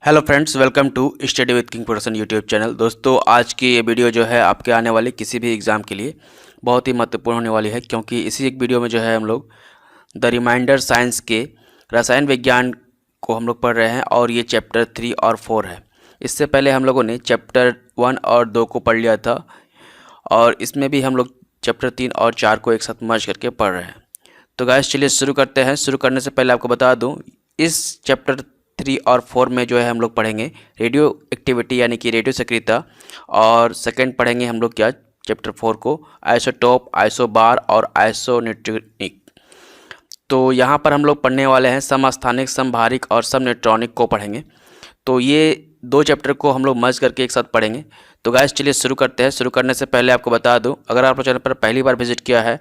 Hello friends, welcome to study with king production YouTube channel. दोस्तों, आज की ये वीडियो जो है आपके आने वाले किसी भी एग्ज़ाम के लिए बहुत ही महत्वपूर्ण होने वाली है, क्योंकि इसी एक वीडियो में जो है हम लोग द रिमाइंडर साइंस के रसायन विज्ञान को हम लोग पढ़ रहे हैं और ये चैप्टर 3 और 4 है। इससे पहले हम लोगों ने चैप्टर 1 और 2 को पढ़ लिया था और इसमें भी हम लोग चैप्टर 3 और 4 को एक साथ मर्ज करके पढ़ रहे हैं। तो गाइस, चलिए शुरू करते हैं। शुरू करने से पहले आपको बता दूं, इस चैप्टर 3 और 4 में जो है हम लोग पढ़ेंगे रेडियो एक्टिविटी यानी कि रेडियो सक्रियता, और सेकंड पढ़ेंगे हम लोग क्या चैप्टर 4 को आइसोटोप, आइसोबार और आइसोन्यूट्रॉनिक। तो यहाँ पर हम लोग पढ़ने वाले हैं समस्थानिक, समभारिक और समन्यूट्रॉनिक को पढ़ेंगे। तो ये दो चैप्टर को हम लोग मर्ज करके एक साथ पढ़ेंगे। तो गाइस, चलिए शुरू करते हैं। शुरू करने से पहले आपको बता दूं, अगर आप चैनल पर पहली बार विजिट किया है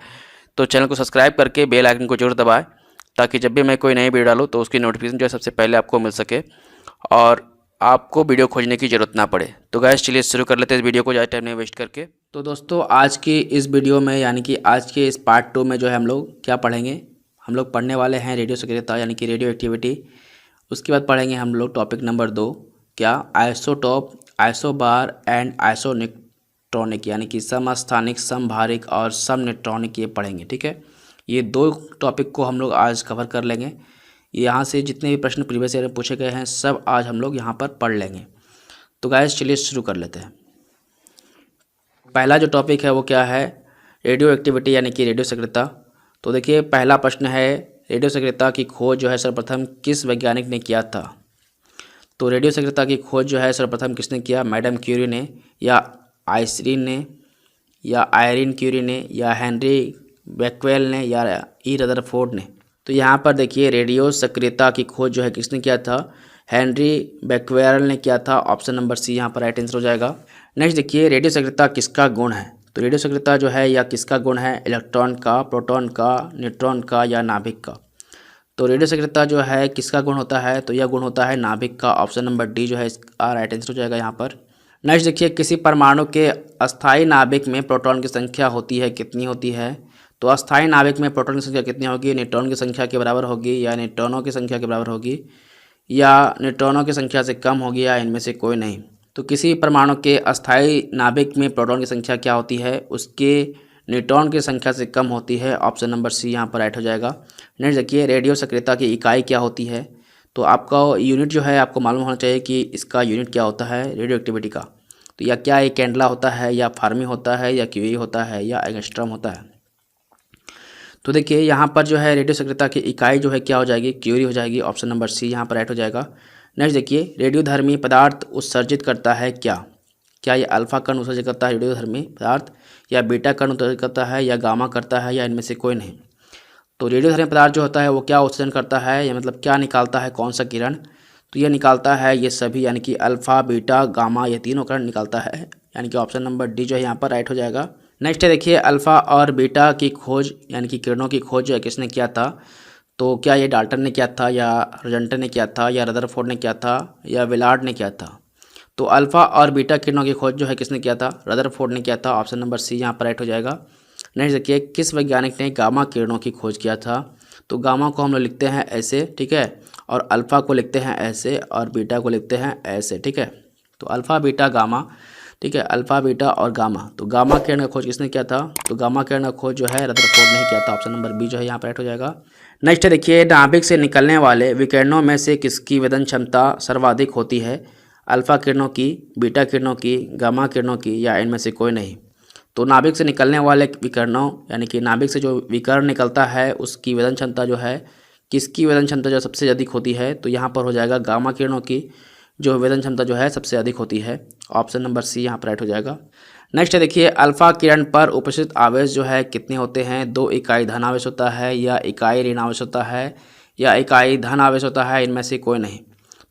तो चैनल को सब्सक्राइब करके बेल आइकन को जरूर दबाएं, ताकि जब भी मैं कोई नई वीडियो डालूँ तो उसकी नोटिफिकेशन जो है सबसे पहले आपको मिल सके और आपको वीडियो खोजने की ज़रूरत ना पड़े। तो गाइस, चलिए शुरू कर लेते हैं इस वीडियो को ज़्यादा टाइम नहीं वेस्ट करके। तो दोस्तों, आज की इस वीडियो में यानी कि आज के इस पार्ट 2 में जो है हम लोग क्या पढ़ेंगे, हम लोग पढ़ने वाले हैं रेडियो सक्रियता यानी कि रेडियो एक्टिविटी। उसके बाद पढ़ेंगे हम लोग टॉपिक नंबर 2 क्या आइसोटोप, आइसोबार एंड आइसोन्यूट्रॉनिक यानी कि समस्थानिक, समभारिक और समन्यूट्रॉनिक, ये पढ़ेंगे। ठीक है, ये दो टॉपिक को हम लोग आज कवर कर लेंगे। यहाँ से जितने भी प्रश्न प्रीवियस ईयर में पूछे गए हैं सब आज हम लोग यहाँ पर पढ़ लेंगे। तो गाइस, चलिए शुरू कर लेते हैं। पहला जो टॉपिक है वो क्या है, रेडियो एक्टिविटी यानी कि रेडियो सक्रियता। तो देखिए, पहला प्रश्न है रेडियो सक्रियता की खोज जो है सर्वप्रथम किस वैज्ञानिक ने किया था। तो रेडियो सक्रियता की खोज जो है सर्वप्रथम किसने किया, मैडम क्यूरी ने, या आइसरीन ने, या आयरीन क्यूरी ने, या हेनरी बैक्वेल ने, या ई रदरफोर्ड ने। तो यहाँ पर देखिए, रेडियो सक्रियता की खोज जो है किसने किया था, हेनरी बैक्वेल ने किया था। ऑप्शन नंबर सी यहाँ पर राइट आंसर हो जाएगा। नेक्स्ट देखिए, रेडियो सक्रियता किसका गुण है। तो रेडियो सक्रियता जो है या किसका गुण है, इलेक्ट्रॉन का, प्रोटॉन का, न्यूट्रॉन का या नाभिक का। तो रेडियो सक्रियता जो है किसका गुण होता है, तो यह गुण होता है नाभिक का। ऑप्शन नंबर डी जो है इसका राइट आंसर हो जाएगा यहाँ पर। नेक्स्ट देखिए, किसी परमाणु के अस्थायी नाभिक में प्रोटॉन की संख्या होती है, कितनी होती है। तो अस्थायी नाभिक में प्रोटॉन की संख्या कितनी होगी, न्यूट्रॉन की संख्या के बराबर होगी, या न्यूट्रॉनों की संख्या के बराबर होगी, या न्यूट्रॉनों की संख्या से कम होगी, या इनमें से कोई नहीं। तो किसी परमाणु के अस्थायी नाभिक में प्रोटॉन की संख्या क्या होती है, उसके न्यूट्रॉन की संख्या से कम होती है। ऑप्शन नंबर सी यहाँ पर राइट हो जाएगा। नेक्स्ट देखिए, रेडियो सक्रियता की इकाई क्या होती है। तो आपका यूनिट जो है आपको मालूम होना चाहिए कि इसका यूनिट क्या होता है रेडियो एक्टिविटी का। तो या क्या ये कैंडला होता है, या फार्मी होता है, या क्यूई होता है, या एंगस्ट्रॉम होता है। तो देखिए, यहाँ पर जो है रेडियो सक्रियता की इकाई जो है क्या हो जाएगी, क्यूरी हो जाएगी। ऑप्शन नंबर सी यहाँ पर राइट हो जाएगा। नेक्स्ट देखिए, रेडियोधर्मी पदार्थ उत्सर्जित करता है क्या। क्या ये अल्फा कण उत्सर्जित करता है रेडियोधर्मी पदार्थ, या बीटा कण उत्सर्जित करता है, या गामा करता है, या इनमें से कोई नहीं। तो रेडियोधर्मी पदार्थ जो होता है वो क्या उत्सर्जन करता है, या मतलब क्या निकालता है, कौन सा किरण। तो ये निकालता है ये सभी यानी कि अल्फा, बीटा, गामा, ये तीनों किरण निकालता है, यानी कि ऑप्शन नंबर डी जो है यहाँ पर राइट हो जाएगा। नेक्स्ट है देखिए, अल्फा और बीटा की खोज यानी कि किरणों की खोज जो है किसने किया था। तो क्या ये डाल्टन ने किया था, या रोजंटन ने किया था, या रदरफोर्ड ने किया था, या विलार्ड ने किया था। तो अल्फा और बीटा किरणों की खोज जो है किसने किया था, रदरफोर्ड ने किया था। ऑप्शन नंबर सी यहाँ पर राइट हो जाएगा। नेक्स्ट देखिए, किस वैज्ञानिक ने गामा किरणों की खोज किया था। तो गामा को हम लोग लिखते हैं ऐसे, ठीक है, और अल्फा को लिखते हैं ऐसे, और बीटा को लिखते हैं ऐसे, ठीक है। तो अल्फा, बीटा, गामा, ठीक है, अल्फा, बीटा और गामा। तो गामा किरण का खोज किसने किया था, तो गामा किरण का खोज जो है रदरफोर्ड ने किया था। ऑप्शन नंबर बी जो है यहाँ पर राइट हो जाएगा। नेक्स्ट देखिए, नाभिक से निकलने वाले विकिरणों में से किसकी वेदन क्षमता सर्वाधिक होती है, अल्फा किरणों की, बीटा किरणों की, गामा किरणों की, या इनमें से कोई नहीं। तो नाभिक से निकलने वाले विकिरणों यानी कि नाभिक से जो विकिरण निकलता है उसकी वेदन क्षमता जो है, किसकी वेदन क्षमता जो सबसे अधिक होती है, तो यहाँ पर हो जाएगा गामा किरणों की जो वेदन क्षमता जो है सबसे अधिक होती है। ऑप्शन नंबर सी यहाँ पर राइट हो जाएगा। नेक्स्ट है देखिए, अल्फा किरण पर उपस्थित आवेश जो है कितने होते हैं, 2 इकाई धन आवेश होता है, या इकाई ऋण आवेश होता है, या इकाई धन आवेश होता है, इनमें से कोई नहीं।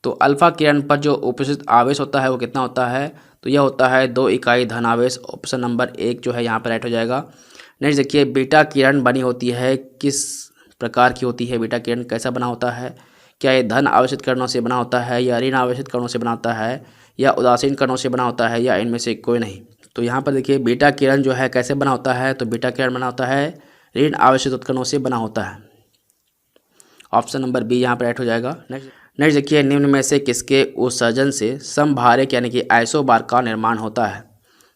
तो अल्फा किरण पर जो उपस्थित आवेश होता है वो कितना होता है, तो यह होता है 2 इकाई धनावेश। ऑप्शन नंबर 1 जो है यहाँ पर राइट हो जाएगा। नेक्स्ट देखिए, बीटा किरण बनी होती है किस प्रकार की होती है, बीटा किरण कैसा बना होता है, क्या ये धन आवेशित कणों से बना होता है, या ऋण आवेशित कणों से बना होता है, या उदासीन कणों से बना होता है, या इनमें से कोई नहीं। तो यहाँ पर देखिए, बीटा किरण जो है कैसे बना होता है, तो बीटा किरण बना होता है ऋण आवेशित उत्कणों से बना होता है। ऑप्शन नंबर बी यहाँ पर राइट हो जाएगा। नेक्स्ट देखिए, निम्न में से किसके उत्सर्जन से समभारिक यानी कि आइसोबार का निर्माण होता है?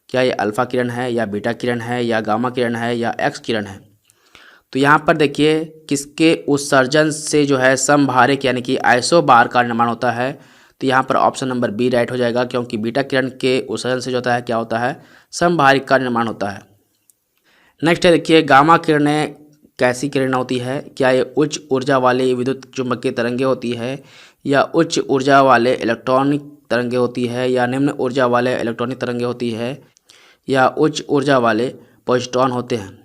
क्या ये अल्फा किरण है या बीटा किरण है या गामा किरण है या एक्स किरण है? तो यहाँ पर देखिए, किसके उत्सर्जन से जो है समभारिक यानी कि आइसोबार का निर्माण होता है, तो यहाँ पर ऑप्शन नंबर बी राइट हो जाएगा, क्योंकि बीटा किरण के उत्सर्जन से जो होता है क्या होता है, समभारिक का निर्माण होता है। नेक्स्ट है देखिए, गामा किरणें कैसी किरण होती है? क्या ये उच्च ऊर्जा वाली विद्युत चुम्बकीय तरंगें होती है या उच्च ऊर्जा वाले इलेक्ट्रॉनिक तरंगें होती है या निम्न ऊर्जा वाले इलेक्ट्रॉनिक तरंगें होती है या उच्च ऊर्जा वाले पोजिट्रॉन होते हैं?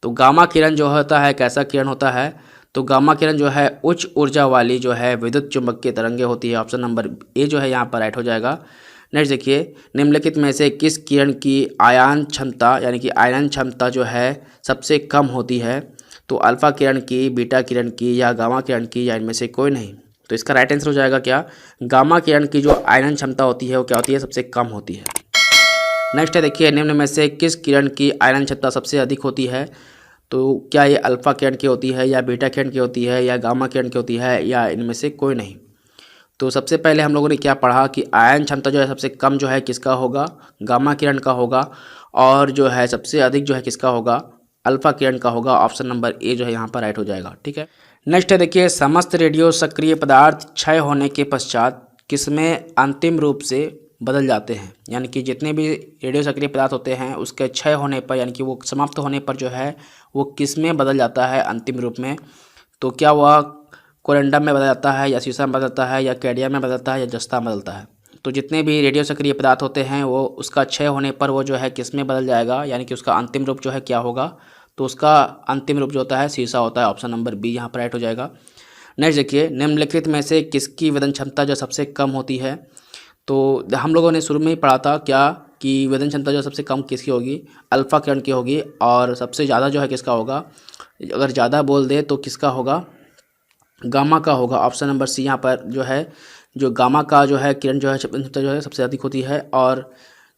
तो गामा किरण जो होता है कैसा किरण होता है? तो गामा किरण जो है उच्च ऊर्जा वाली जो है विद्युत चुम्बकीय तरंगें होती है। ऑप्शन नंबर ए जो है यहाँ पर राइट हो जाएगा। नेक्स्ट देखिए, निम्नलिखित में से किस किरण की आयन क्षमता यानी कि आयनन क्षमता जो है सबसे कम होती है? तो अल्फा किरण की, बीटा किरण की या गामा किरण की या इनमें से कोई नहीं। तो इसका राइट आंसर हो जाएगा क्या, गामा किरण की जो आयनन क्षमता होती है वो क्या होती है, सबसे कम होती है। नेक्स्ट है देखिए, निम्न में से किस किरण की आयनन क्षमता सबसे अधिक होती है? तो क्या ये अल्फा किरण की होती है या बीटा किरण की होती है या गामा किरण की होती है या इनमें से कोई नहीं? तो सबसे पहले हम लोगों ने क्या पढ़ा कि आयन क्षमता जो है सबसे कम जो है किसका होगा, गामा किरण का होगा, और जो है सबसे अधिक जो है किसका होगा, अल्फा किरण का होगा। ऑप्शन नंबर ए जो है यहाँ पर राइट हो जाएगा। ठीक है, नेक्स्ट है देखिए, समस्त रेडियो सक्रिय पदार्थ क्षय होने के पश्चात किसमें अंतिम रूप से बदल जाते हैं? यानी कि जितने भी रेडियो सक्रिय पदार्थ होते हैं उसके क्षय होने पर यानी कि वो समाप्त होने पर जो है वो किस में बदल जाता है अंतिम रूप में? तो क्या वह कोरेंडम में बदल जाता है या शीशा में बदल जाता है या कैडियम में बदल जाता है या जस्ता में बदलता है? तो जितने भी रेडियो सक्रिय पदार्थ होते हैं वो उसका क्षय होने पर वो जो है किस में बदल जाएगा, यानी कि उसका अंतिम रूप जो है क्या होगा? तो उसका अंतिम रूप जो होता है शीशा होता है। ऑप्शन नंबर बी यहाँ पर राइट हो जाएगा। नेक्स्ट देखिए, निम्नलिखित में से किसकी वेदन क्षमता जो सबसे कम होती है? तो हम लोगों ने शुरू में ही पढ़ा था क्या कि वेदन क्षमता जो सबसे कम किसकी होगी, अल्फा किरण की होगी, और सबसे ज़्यादा जो है किसका होगा, अगर ज़्यादा बोल दे तो किसका होगा, गामा का होगा। ऑप्शन नंबर सी यहाँ पर जो है, जो गामा का जो है किरण जो है वेदन क्षमता जो है सबसे अधिक होती है, और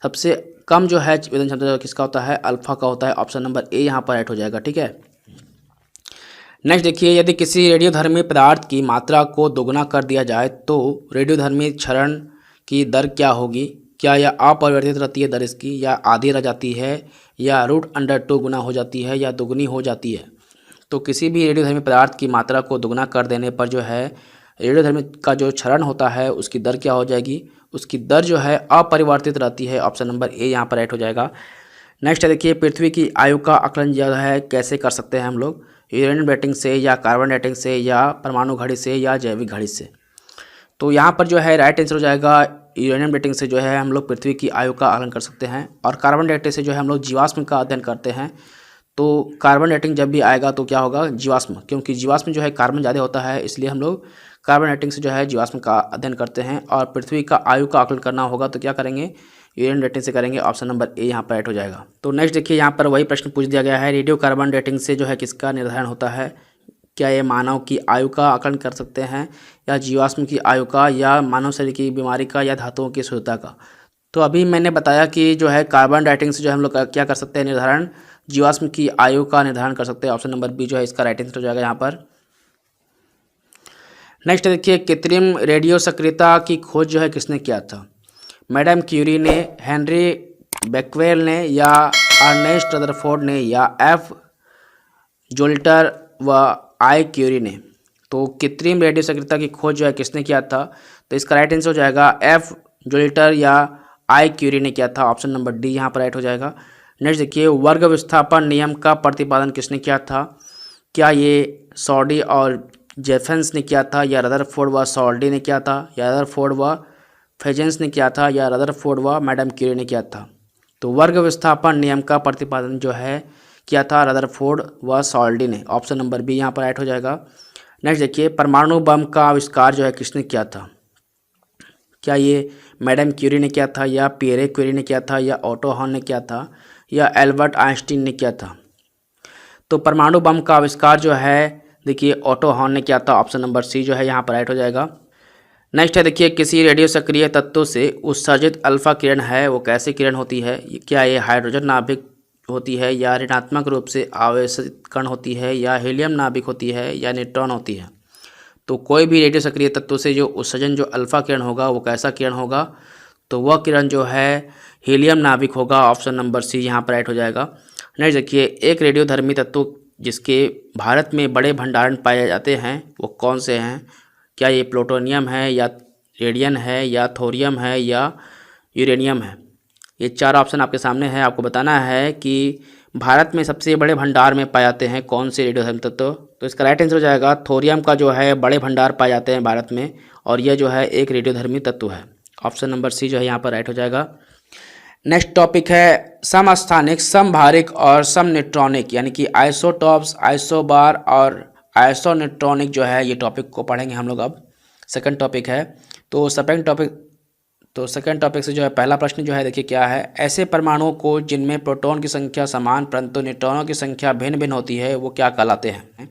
सबसे कम जो है वेदन क्षमता जो किसका होता है, अल्फा का होता है। ऑप्शन नंबर ए यहाँ पर राइट हो जाएगा। ठीक है, नेक्स्ट देखिए, यदि किसी रेडियोधर्मी पदार्थ की मात्रा को दोगुना कर दिया जाए तो रेडियोधर्मी क्षरण की दर क्या होगी? क्या यह अपरिवर्तित रहती है दर इसकी, या आधी रह जाती है, या √2 गुना हो जाती है, या दोगुनी हो जाती है? तो किसी भी रेडियोधर्मी पदार्थ की मात्रा को दोगुना कर देने पर जो है रेडियोधर्मी का जो क्षरण होता है उसकी दर क्या हो जाएगी, उसकी दर जो है अपरिवर्तित रहती है। ऑप्शन नंबर ए यहाँ पर राइट हो जाएगा। नेक्स्ट है देखिए, पृथ्वी की आयु का आकलन जो है कैसे कर सकते हैं हम लोग, यूरेनियम डेटिंग से या कार्बन डेटिंग से या परमाणु घड़ी से या जैविक घड़ी से? तो यहाँ पर जो है राइट आंसर हो जाएगा, यूरेनियम डेटिंग से जो है हम लोग पृथ्वी की आयु का आकलन कर सकते हैं, और कार्बन डेटिंग से जो है हम लोग जीवाश्म का अध्ययन करते हैं। तो कार्बन डेटिंग जब भी आएगा तो क्या होगा, जीवाश्म, क्योंकि जीवाश्म जो है कार्बन ज़्यादा होता है, इसलिए हम लोग कार्बन डेटिंग से जो है जीवाश्म का अध्ययन करते हैं। और पृथ्वी का आयु का आकलन करना होगा तो क्या करेंगे, यूरेनियम डेटिंग से करेंगे। ऑप्शन नंबर ए यहाँ पर राइट हो जाएगा। तो नेक्स्ट देखिए, यहाँ पर वही प्रश्न पूछ दिया गया है, रेडियो कार्बन डेटिंग से जो है किसका निर्धारण होता है? क्या ये मानव की आयु का आकलन कर सकते हैं, या जीवाश्म की आयु का, या मानव शरीर की बीमारी का, या धातुओं की शुद्धता का? तो अभी मैंने बताया कि जो है कार्बन डेटिंग से जो हम लोग क्या कर सकते हैं निर्धारण, जीवाश्म की आयु का निर्धारण कर सकते हैं। ऑप्शन नंबर बी जो है इसका राइट आंसर हो जाएगा यहाँ पर। नेक्स्ट देखिए, कृत्रिम रेडियो सक्रियता की खोज जो है किसने किया था? मैडम क्यूरी ने, हेनरी बेक्वेल ने, या अर्नेस्ट रदरफोर्ड ने, या एफ जोल्टर व आई क्यूरी ने? तो कृत्रिम रेडियो सक्रियता की खोज जो है किसने किया था? तो इसका राइट आंसर हो जाएगा एफ जोल्टर या आई क्यूरी ने किया था। ऑप्शन नंबर डी यहाँ पर राइट हो जाएगा। नेक्स्ट देखिए, वर्ग विस्थापन नियम का प्रतिपादन किसने किया था? क्या ये सॉडी और जेफेंस ने किया था, या रदरफोर्ड व सॉल्डी ने किया था, या रदरफोर्ड व फेजेंस ने किया था, या रदरफोर्ड व मैडम क्यूरी ने किया था? तो वर्ग विस्थापन नियम का प्रतिपादन जो है किया था रदरफोर्ड व सॉल्डी ने। ऑप्शन नंबर बी यहाँ पर राइट हो जाएगा। नेक्स्ट देखिए, परमाणु बम का आविष्कार जो है किसने किया था? क्या ये मैडम क्यूरी ने किया था, या पियरे क्यूरी ने किया था, या ऑटो हॉर्न ने किया था, या एल्बर्ट आइंस्टीन ने किया था? तो परमाणु बम का आविष्कार जो है देखिए ऑटो हॉर्न ने किया था। ऑप्शन नंबर सी जो है यहाँ पर राइट हो जाएगा। नेक्स्ट है देखिए, किसी रेडियो सक्रिय तत्व से उत्सर्जित अल्फा किरण है वो कैसी किरण होती है? क्या ये हाइड्रोजन नाभिक होती है, या ऋणात्मक रूप से आवेशित कण होती है, या हीलियम नाभिक होती है, या न्यूट्रॉन होती है? तो कोई भी रेडियो सक्रिय तत्व से जो उत्सर्जन जो अल्फा किरण होगा वो कैसा किरण होगा, तो वह किरण जो है हीलियम नाभिक होगा। ऑप्शन नंबर सी यहाँ पर राइट हो जाएगा। नेक्स्ट देखिए, एक रेडियोधर्मी तत्व जिसके भारत में बड़े भंडारण पाए जाते हैं वो कौन से हैं? क्या ये प्लूटोनियम है, या रेडियम है, या थोरियम है, या यूरेनियम है? ये चार ऑप्शन आपके सामने है। आपको बताना है कि भारत में सबसे बड़े भंडार में पाए जाते हैं कौन से रेडियोधर्मी तत्व। तो इसका राइट आंसर हो जाएगा थोरियम का जो है बड़े भंडार पाए जाते हैं भारत में, और यह जो है एक रेडियोधर्मी तत्व है। ऑप्शन नंबर सी जो है यहाँ पर राइट हो जाएगा। नेक्स्ट टॉपिक है समस्थानिक, समभारिक और समन्यूट्रॉनिक, यानी कि आइसोटॉप्स, आइसोबार और आइसोन्यूट्रॉनिक जो है ये टॉपिक को पढ़ेंगे हम लोग। अब सेकंड टॉपिक है। तो सेकंड टॉपिक से जो है पहला प्रश्न जो है देखिए क्या है, ऐसे परमाणुओं को जिनमें प्रोटॉन की संख्या समान परंतु न्यूट्रॉनों की संख्या भिन्न भिन्न होती है वो क्या कहलाते हैं?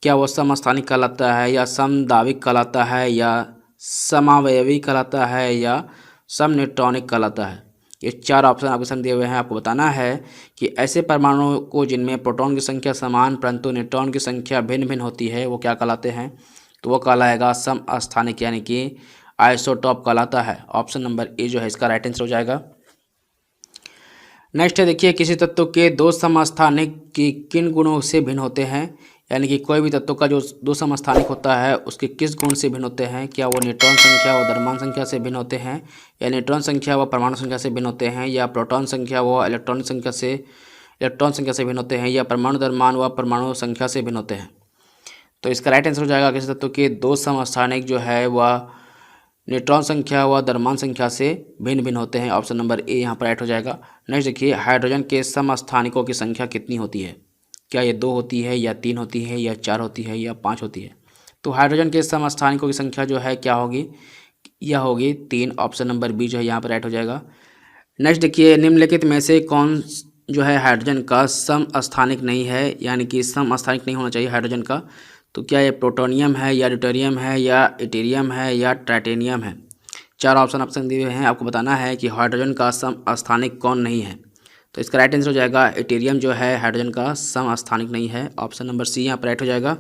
क्या वो समस्थानिक कहलाता है, या समदाविक कहलाता है, या समावयवी कहलाता है, या समन्यूट्रॉनिक कहलाता है? ये चार ऑप्शन आपके सामने दिए हुए हैं। आपको बताना है कि ऐसे परमाणुओं को जिनमें प्रोटॉन की संख्या समान परंतु न्यूट्रॉन की संख्या भिन्न भिन्न होती है वो क्या कहलाते हैं? तो वो कहलाएगा समस्थानिक, यानी कि आइसोटॉप कहलाता है। ऑप्शन नंबर ए जो है इसका राइट आंसर हो जाएगा। नेक्स्ट है देखिए, किसी तत्व के दो समस्थानिक की किन गुणों से भिन्न होते हैं? यानी कि कोई भी तत्व का जो दो समस्थानिक होता है उसके किस गुण से भिन्न होते हैं? क्या वो न्यूट्रॉन संख्या व द्रव्यमान संख्या से भिन्न होते हैं, या न्यूट्रॉन संख्या व परमाणु संख्या से भिन्न होते हैं, या प्रोटॉन संख्या व इलेक्ट्रॉन संख्या से भिन्न होते हैं, या परमाणु द्रव्यमान व परमाणु संख्या से भिन्न होते हैं? तो इसका राइट आंसर हो जाएगा किसी तत्व के दो समस्थानिक जो है वह न्यूट्रॉन संख्या व द्रव्यमान संख्या से भिन्न भिन्न होते हैं। ऑप्शन नंबर ए यहाँ पर राइट हो जाएगा। नेक्स्ट देखिए, हाइड्रोजन के समस्थानिकों की संख्या कितनी होती है? क्या ये 2 होती है, या 3 होती है, या 4 होती है, या 5 होती है? तो हाइड्रोजन के समस्थानिकों की संख्या जो है क्या होगी? यह होगी 3। ऑप्शन नंबर बी जो है यहाँ पर राइट हो जाएगा। नेक्स्ट देखिए, निम्नलिखित में से कौन जो है हाइड्रोजन का समस्थानिक नहीं है, यानी कि समस्थानिक नहीं होना चाहिए हाइड्रोजन का? तो क्या ये प्लूटोनियम है, या ड्यूटेरियम है, या इटेरियम है, या टाइटेनियम है? चार ऑप्शन दिए हुए हैं। आपको बताना है कि हाइड्रोजन का समस्थानिक कौन नहीं है। तो इसका राइट आंसर हो जाएगा इटेरियम जो है हाइड्रोजन का समस्थानिक नहीं है। ऑप्शन नंबर सी यहाँ पर राइट हो जाएगा।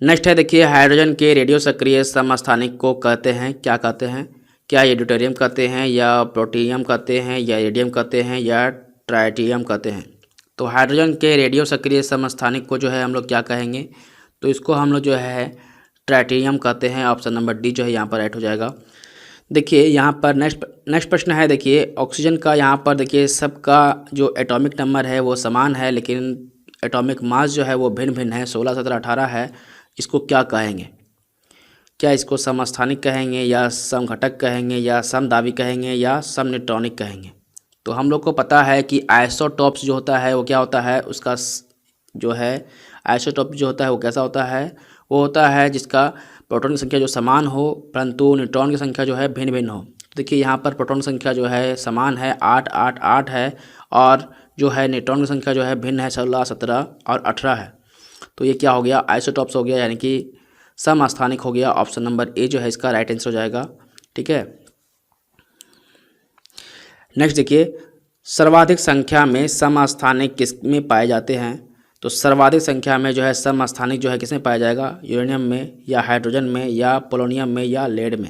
नेक्स्ट है देखिए, हाइड्रोजन के रेडियो सक्रिय समस्थानिक को कहते हैं, क्या कहते हैं? क्या ये ड्यूटेरियम कहते हैं, या प्लूटोनियम कहते हैं, या रेडियम कहते हैं, या ट्राइटियम कहते हैं? तो हाइड्रोजन के रेडियो सक्रिय समस्थानिक को जो है हम लोग क्या कहेंगे? तो इसको हम लोग जो है ट्राइटियम कहते हैं। ऑप्शन नंबर डी जो है यहाँ पर राइट हो जाएगा। देखिए यहाँ पर नेक्स्ट प्रश्न है देखिए, ऑक्सीजन का यहाँ पर देखिए सबका जो एटॉमिक नंबर है वो समान है, लेकिन एटॉमिक मास जो है वो भिन्न भिन्न है, 16, 17, 18 है। इसको क्या कहेंगे? क्या इसको समस्थानिक कहेंगे, या समघटक कहेंगे, या समदावी कहेंगे, या समन्यूट्रॉनिक कहेंगे? तो हम लोग को पता है कि आइसोटॉप्स जो होता है वो क्या होता है, उसका जो है आइसोटॉप जो होता है वो कैसा होता है? वो होता है जिसका प्रोटॉन की संख्या जो समान हो परंतु न्यूट्रॉन की संख्या जो है भिन्न भिन्न हो। देखिए यहाँ पर प्रोटॉन की संख्या जो है समान है, 8, 8, 8 है, और जो है न्यूट्रॉन की संख्या जो है भिन्न है, 16, 17 और 18 है। तो ये क्या हो गया? आइसोटॉप्स हो गया, यानी कि समस्थानिक हो गया। ऑप्शन नंबर ए जो है इसका राइट आंसर हो जाएगा। ठीक है। नेक्स्ट देखिए, सर्वाधिक संख्या में समस्थानिक किस में पाए जाते हैं? तो सर्वाधिक संख्या में जो है समस्थानिक जो है किसमें पाया जाएगा? यूरेनियम में, या हाइड्रोजन में, या पोलोनियम में, या लेड में?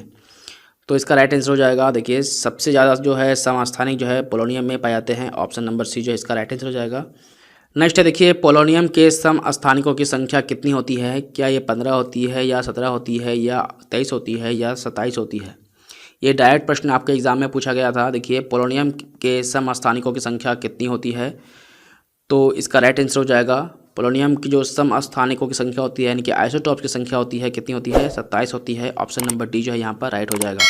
तो इसका राइट आंसर हो जाएगा देखिए सबसे ज़्यादा जो है समस्थानिक जो है पोलोनियम में पाए जाते हैं। ऑप्शन नंबर सी जो है इसका राइट आंसर हो जाएगा। नेक्स्ट है देखिए, पोलोनियम के समस्थानिकों की संख्या कितनी होती है? क्या ये 15 होती है, या 17 होती है, या 23 होती है, या 27 होती है? ये डायरेक्ट प्रश्न आपके एग्जाम में पूछा गया था। देखिए पोलोनियम के समस्थानिकों की संख्या कितनी होती है? तो इसका राइट आंसर हो जाएगा पोलोनियम की जो समस्थानिकों की संख्या होती है, यानी कि आइसोटॉप्स की संख्या होती है, कितनी होती है? 27 होती है। ऑप्शन नंबर डी जो है यहाँ पर राइट हो जाएगा।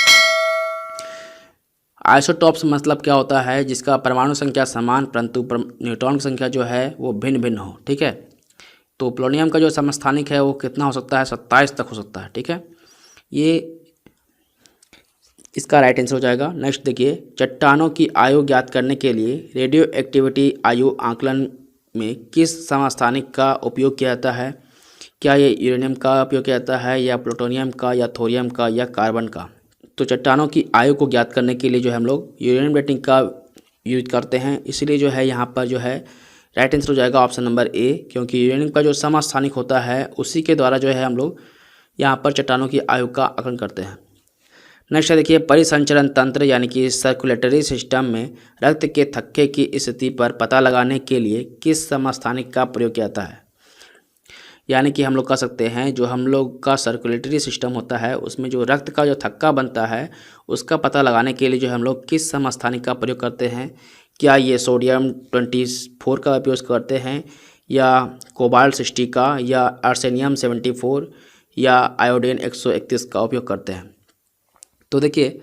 आइसोटॉप्स मतलब क्या होता है? जिसका परमाणु संख्या समान परंतु न्यूट्रॉन की संख्या जो है वो भिन्न भिन्न हो। ठीक है। तो पोलोनियम का जो समस्थानिक है वो कितना हो सकता है? 27 तक हो सकता है। ठीक है, ये इसका राइट आंसर हो जाएगा। नेक्स्ट देखिए, चट्टानों की आयु ज्ञात करने के लिए रेडियो एक्टिविटी आयु आंकलन में किस समस्थानिक का उपयोग किया जाता है? क्या ये यूरेनियम का उपयोग किया जाता है, या प्लूटोनियम का, या थोरियम का, या कार्बन का? तो चट्टानों की आयु को ज्ञात करने के लिए जो है हम लोग यूरेनियम डेटिंग का यूज करते हैं, इसलिए जो है यहाँ पर जो है राइट आंसर हो जाएगा ऑप्शन नंबर ए, क्योंकि यूरेनियम का जो समस्थानिक होता है उसी के द्वारा जो है हम लोग यहाँ पर चट्टानों की आयु का आकलन करते हैं। नेक्स्ट है देखिए, परिसंचरण तंत्र यानी कि सर्कुलेटरी सिस्टम में रक्त के थक्के की स्थिति पर पता लगाने के लिए किस समस्थानिक का प्रयोग किया जाता है। यानी कि हम लोग कह सकते हैं जो हम लोग का सर्कुलेटरी सिस्टम होता है उसमें जो रक्त का जो थक्का बनता है उसका पता लगाने के लिए जो हम लोग किस समस्थानिक का प्रयोग करते हैं। क्या ये सोडियम 24 का उपयोग करते हैं, या कोबाल्ट 60 का, या आर्सेनियम 74, या आयोडीन 131 का उपयोग करते हैं। तो देखिए,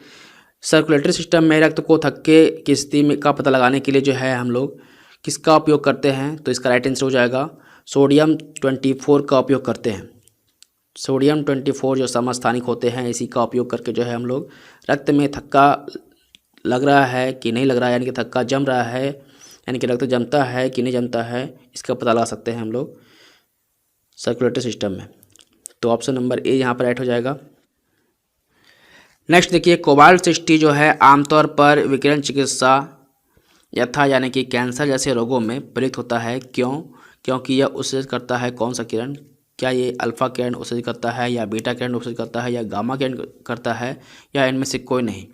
सर्कुलेटरी सिस्टम में रक्त को थक्के की स्थिति में का पता लगाने के लिए जो है हम लोग किसका उपयोग करते हैं, तो इसका राइट आंसर हो जाएगा सोडियम 24 का उपयोग करते हैं। सोडियम 24 जो समस्थानिक होते हैं इसी का उपयोग करके जो है हम लोग रक्त में थक्का लग रहा है कि नहीं लग रहा है, यानी कि थक्का जम रहा है, यानी कि रक्त जमता है कि नहीं जमता है, इसका पता लगा सकते हैं हम लोग सर्कुलेटरी सिस्टम में। तो ऑप्शन नंबर ए यहाँ पर राइट हो जाएगा। नेक्स्ट देखिए, कोबाल्ट 60 जो है आमतौर पर विकिरण चिकित्सा यथा यानी कि कैंसर जैसे रोगों में प्रयुक्त होता है। क्यों? क्योंकि यह उत्सर्जित करता है कौन सा किरण? क्या ये अल्फा किरण उत्सर्जित करता है, या बीटा किरण उत्सर्जित करता है, या गामा किरण करता है, या इनमें से कोई नहीं।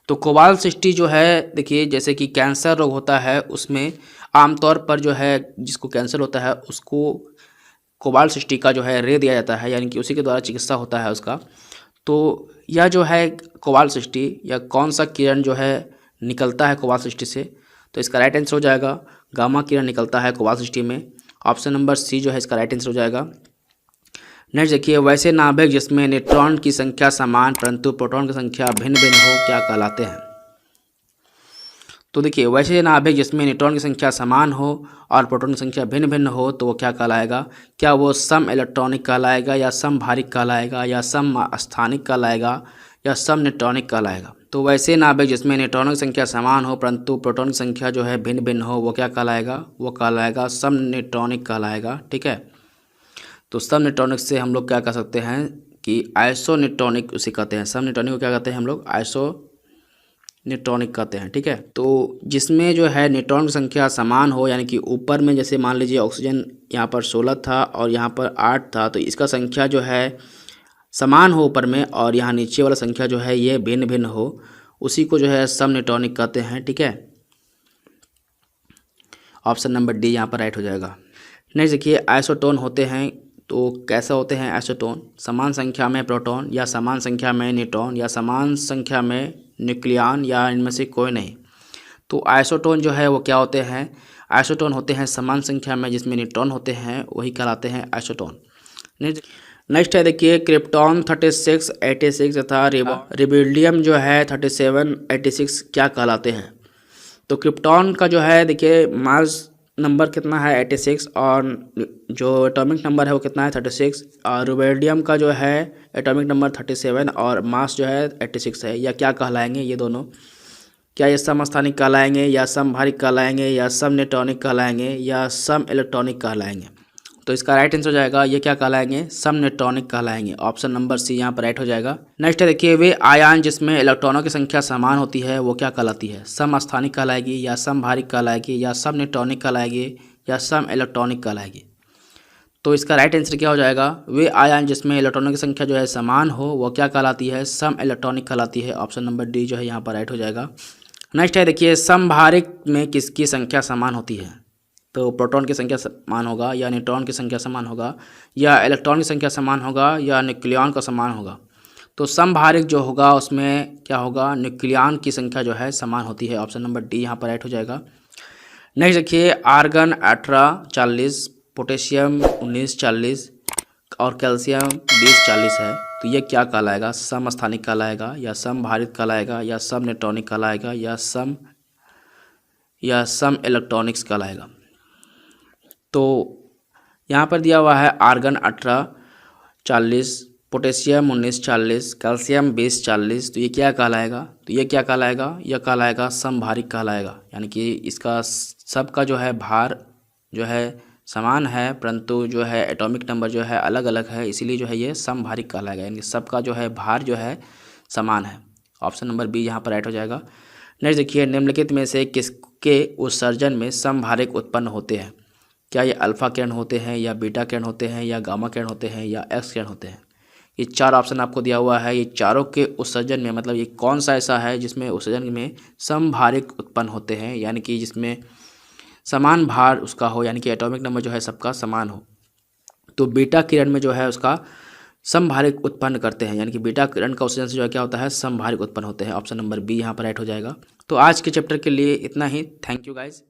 तो कोबाल्ट 60 जो है देखिए, जैसे कि कैंसर रोग होता है उसमें आमतौर पर जो है जिसको कैंसर होता है उसको कोबाल्ट 60 का जो है रे दिया जाता है, यानी कि उसी के द्वारा चिकित्सा होता है उसका। तो यह जो है कोबाल्ट 60 या कौन सा किरण जो है निकलता है कोबाल्ट 60 से, तो इसका राइट आंसर हो जाएगा गामा किरण निकलता है कोबाल्ट 60 में। ऑप्शन नंबर सी जो है इसका राइट आंसर हो जाएगा। नेक्स्ट देखिए, वैसे नाभिक जिसमें न्यूट्रॉन की संख्या समान परंतु प्रोटॉन की संख्या भिन्न भिन्न हो क्या कहलाते हैं। तो देखिए, वैसे नाभिक जिसमें न्यूट्रॉन की संख्या समान हो और प्रोटॉन की संख्या भिन्न भिन्न हो तो वो क्या कहलाएगा? क्या वो सम इलेक्ट्रॉनिक कहलाएगा, या सम भारिक कहलाएगा, या सम स्थानिक कहलाएगा, या सम न्यूट्रॉनिक कहलाएगा? तो वैसे नाभिक जिसमें न्यूट्रॉनों की संख्या समान हो परंतु प्रोटॉन की संख्या जो है भिन्न भिन्न हो वो क्या कहलाएगा? वो कहलाएगा सम न्यूट्रॉनिक कहलाएगा। ठीक है, तो सम न्यूट्रॉनिक से हम लोग क्या कह सकते हैं कि आइसो न्यूट्रॉनिक उसे कहते हैं। सम न्यूट्रॉनिक को क्या कहते हैं हम लोग? आइसो न्यूट्रॉनिक कहते हैं। ठीक है, तो जिसमें जो है न्यूट्रॉन की संख्या समान हो, यानी कि ऊपर में जैसे मान लीजिए ऑक्सीजन यहाँ पर 16 था और यहाँ पर 8 था, तो इसका संख्या जो है समान हो ऊपर में, और यहाँ नीचे वाला संख्या जो है ये भिन्न भिन्न हो, उसी को जो है सम न्यूट्रॉनिक कहते हैं। ठीक है, ऑप्शन नंबर डी यहाँ पर राइट हो जाएगा। नेक्स्ट देखिए, आइसोटोन होते हैं तो कैसे होते हैं आइसोटोन? समान संख्या में प्रोटॉन, या समान संख्या में न्यूट्रॉन, या समान संख्या में न्यूक्लियॉन, या इनमें से कोई नहीं। तो आइसोटोन जो है वो क्या होते हैं? आइसोटोन होते हैं समान संख्या में जिसमें न्यूट्रॉन होते हैं, वही कहलाते हैं आइसोटोन। नेक्स्ट है देखिए, क्रिप्टॉन 36, 86 तथा रिबिडियम जो है 37, 86 क्या कहलाते हैं? तो क्रिप्टॉन का जो है देखिए मास नंबर कितना है 86, और जो एटॉमिक नंबर है वो कितना है 36, और रुबिडियम का जो है एटॉमिक नंबर 37 और मास जो है 86 है। या क्या कहलाएंगे ये दोनों? क्या ये समस्थानिक कहलाएंगे, या समभारिक कहलाएंगे, या सम न्यूट्रॉनिक कहलाएंगे, या सम इलेक्ट्रॉनिक कहलाएंगे? तो इसका राइट आंसर हो जाएगा ये क्या कहलाएंगे? सम न्यूट्रॉनिक कहलाएंगे। ऑप्शन नंबर सी यहाँ पर राइट हो जाएगा। नेक्स्ट है देखिए, वे आयन जिसमें इलेक्ट्रॉनों की संख्या समान होती है वो क्या कहलाती है? सम स्थानिक कहलाएगी, या समभारिक कहलाएगी, या सम न्यूट्रॉनिक कहलाएगी, या सम इलेक्ट्रॉनिक कहलाएगी? तो इसका राइट आंसर क्या हो जाएगा? वे आयन जिसमें इलेक्ट्रॉनों की संख्या जो है समान हो वो क्या कहलाती है? सम इलेक्ट्रॉनिक कहलाती है। ऑप्शन नंबर डी जो है यहाँ पर राइट हो जाएगा। नेक्स्ट है देखिए, समभारिक में किसकी संख्या समान होती है? तो प्रोटॉन की संख्या समान होगा, या न्यूट्रॉन की संख्या समान होगा, या इलेक्ट्रॉन की संख्या समान होगा, या न्यूक्लियॉन का समान होगा? तो समभारिक जो होगा उसमें क्या होगा? न्यूक्लियॉन की संख्या जो है समान होती है। ऑप्शन नंबर डी यहाँ पर राइट हो जाएगा। नेक्स्ट देखिए, आर्गन 1840, पोटेशियम 1940 और कैल्शियम 2040 है, तो ये क्या कहलाएगा? समस्थानिक कहलाएगा, या समभारिक कहलाएगा, या सम न्यूट्रॉनिक कहलाएगा, या सम इलेक्ट्रॉनिक्स कहलाएगा? तो यहाँ पर दिया हुआ है आर्गन 1840, पोटेशियम 1940, कैल्शियम 2040, तो ये क्या कहलाएगा? तो ये क्या कहलाएगा? यह कहलाएगा समभारिक कहलाएगा, यानी कि इसका सबका जो है भार जो है समान है परंतु जो है एटॉमिक नंबर जो है अलग अलग है, इसीलिए जो है ये समभारिक कहलाएगा, यानी सबका जो है भार जो है समान है। ऑप्शन नंबर बी यहाँ पर राइट हो जाएगा। नेक्स्ट देखिए, निम्नलिखित में से किसके उत्सर्जन में समभारिक उत्पन्न होते हैं? क्या ये अल्फा किरण होते हैं, या बीटा किरण होते हैं, या गामा किरण होते हैं, या एक्स किरण होते हैं? ये 4 ऑप्शन आपको दिया हुआ है। ये चारों के उत्सर्जन में मतलब ये कौन सा ऐसा है जिसमें उत्सर्जन में समभारिक उत्पन्न होते हैं, यानी कि जिसमें समान भार उसका हो, यानी कि एटॉमिक नंबर जो है सबका समान हो। तो बीटा किरण में जो है उसका समभारिक उत्पन्न करते हैं, यानी कि बीटा किरण का उत्सर्जन से जो है क्या होता है, समभारिक उत्पन्न होते हैं। ऑप्शन नंबर बी यहाँ पर राइट हो जाएगा। तो आज के चैप्टर के लिए इतना ही। Thank you guys.